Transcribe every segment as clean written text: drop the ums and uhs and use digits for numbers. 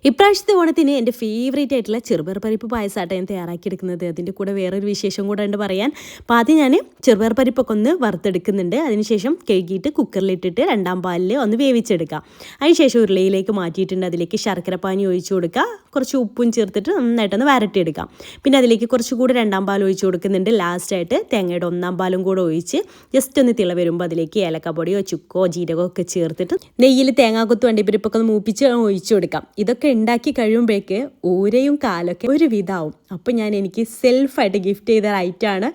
ഇപ്രാവശ്യത്തെ ഓണത്തിന് എൻ്റെ ഫേവറേറ്റ് ആയിട്ടുള്ള ചെറുപയർ പരിപ്പ് പായസമായിട്ട് ഞാൻ തയ്യാറാക്കിയെടുക്കുന്നത്. അതിൻ്റെ കൂടെ വേറൊരു വിശേഷം കൂടെ ഉണ്ട് പറയാൻ. അപ്പോൾ ആദ്യം ഞാൻ ചെറുപയർ പരിപ്പൊക്കെ ഒന്ന് വറുത്തെടുക്കുന്നുണ്ട്. അതിനുശേഷം കഴുകിയിട്ട് കുക്കറിലിട്ടിട്ട് രണ്ടാം പാലിൽ ഒന്ന് വേവിച്ചെടുക്കാം. അതിനുശേഷം ഉരുളിയിലേക്ക് മാറ്റിയിട്ടുണ്ട്. അതിലേക്ക് ശർക്കരപ്പാനി ഒഴിച്ചു കൊടുക്കുക. കുറച്ച് ഉപ്പും ചേർത്തിട്ട് നന്നായിട്ടൊന്ന് വരട്ടിയെടുക്കാം. പിന്നെ അതിലേക്ക് കുറച്ചുകൂടി രണ്ടാം പാൽ ഒഴിച്ചു കൊടുക്കുന്നുണ്ട്. ലാസ്റ്റായിട്ട് തേങ്ങയുടെ ഒന്നാം പാലും കൂടെ ഒഴിച്ച് ജസ്റ്റ് ഒന്ന് തിള വരുമ്പോൾ അതിലേക്ക് ഏലക്കപ്പൊടിയോ ചുക്കോ ജീരകമോ ഒക്കെ ചേർത്തിട്ട് നെയ്യിൽ തേങ്ങാക്കൊത്തും അണ്ടിപ്പരിപ്പൊക്കെ ഒന്ന് മൂപ്പിച്ച് ഒഴിച്ചു കൊടുക്കാം. ഇതൊക്കെ ഉണ്ടാക്കി കഴിയുമ്പോഴേക്ക് ഊരയും കാലൊക്കെ ഒരു വിധാവും. അപ്പോൾ എനിക്ക് സെൽഫായിട്ട് ഗിഫ്റ്റ് ചെയ്ത ഐറ്റമാണ്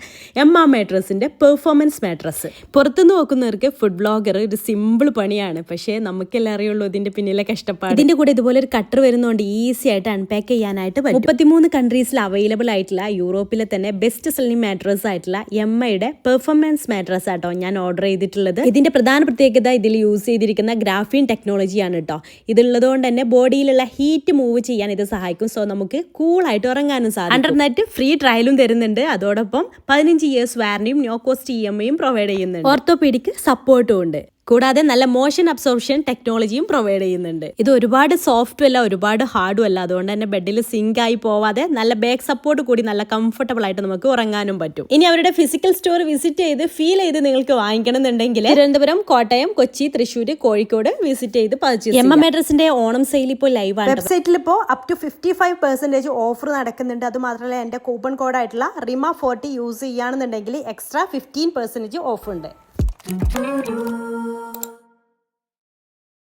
എമ്മ മാട്രസിൻ്റെ പെർഫോമൻസ് മാട്രസ്. പുറത്തുനിന്ന് നോക്കുന്നവർക്ക് ഫുഡ് ബ്ലോഗർ ഒരു സിമ്പിൾ പണിയാണ്, പക്ഷേ നമുക്കെല്ലാം അറിയുള്ളൂ ഇതിൻ്റെ പിന്നിലെ കഷ്ടപ്പാട്. ഇതിൻ്റെ കൂടെ ഇതുപോലെ ഒരു കട്ടർ വരുന്നതുകൊണ്ട് ഈസി ആയിട്ട് അൺപാക്ക് ചെയ്യാനായിട്ട് പറ്റും. 33 കൺട്രീസിൽ അവൈലബിൾ ആയിട്ടുള്ള യൂറോപ്പിലെ തന്നെ ബെസ്റ്റ് സെല്ലിംഗ് മാട്രസ് ആയിട്ടുള്ള എമ്മയുടെ പെർഫോമൻസ് മാട്രസ് ആട്ടോ ഞാൻ ഓർഡർ ചെയ്തിട്ടുള്ളത്. ഇതിൻ്റെ പ്രധാന പ്രത്യേകത ഇതിൽ യൂസ് ചെയ്തിരിക്കുന്ന ഗ്രാഫീൻ ടെക്നോളജിയാണ് കേട്ടോ. ഇതുള്ളത് കൊണ്ട് തന്നെ ബോഡിയിലുള്ള ഹീറ്റ് മൂവ് ചെയ്യാൻ ഇത് സഹായിക്കും. സോ നമുക്ക് കൂളായിട്ട് ഉറങ്ങാനും സാധിക്കും. ഇന്റർനെറ്റ് ഫ്രീ ട്രയലും തരുന്നുണ്ട്. അതോടൊപ്പം 15 ഇയേഴ്സ് വാറന്റിയും നോ കോസ്റ്റ് EMIയും പ്രൊവൈഡ് ചെയ്യുന്നുണ്ട്. ഓർത്തോപീഡിക് സപ്പോർട്ടും ഉണ്ട്. കൂടാതെ നല്ല മോഷൻ അബ്സോർപ്ഷൻ ടെക്നോളജിയും പ്രൊവൈഡ് ചെയ്യുന്നുണ്ട്. ഇത് ഒരുപാട് സോഫ്റ്റും അല്ല ഒരുപാട് ഹാർഡും അല്ല. അതുകൊണ്ട് തന്നെ ബെഡിൽ സിങ്ക് ആയി പോവാതെ നല്ല ബാക്ക് സപ്പോർട്ട് കൂടി നല്ല കംഫർട്ടബിൾ ആയിട്ട് നമുക്ക് ഉറങ്ങാനും പറ്റും. ഇനി അവരുടെ ഫിസിക്കൽ സ്റ്റോർ വിസിറ്റ് ചെയ്ത് ഫീൽ ചെയ്ത് നിങ്ങൾക്ക് വാങ്ങിക്കണം എന്നുണ്ടെങ്കിൽ തിരുവനന്തപുരം, കോട്ടയം, കൊച്ചി, തൃശ്ശൂർ, കോഴിക്കോട് വിസിറ്റ് ചെയ്ത് പർച്ചേസ് ചെയ്യാം. മാട്രസിന്റെ ഓണം സെയിൽ ഇപ്പോൾ ലൈവാണ്. വെബ്സൈറ്റിൽ ഇപ്പോൾ അപ് ടു 55% ഓഫർ നടക്കുന്നുണ്ട്. അത് മാത്രമല്ല എന്റെ കൂപ്പൺ കോഡായിട്ടുള്ള RIMA40 യൂസ് ചെയ്യുകയാണെന്നുണ്ടെങ്കിൽ എക്സ്ട്രാ 15% ഓഫ് ഉണ്ട്.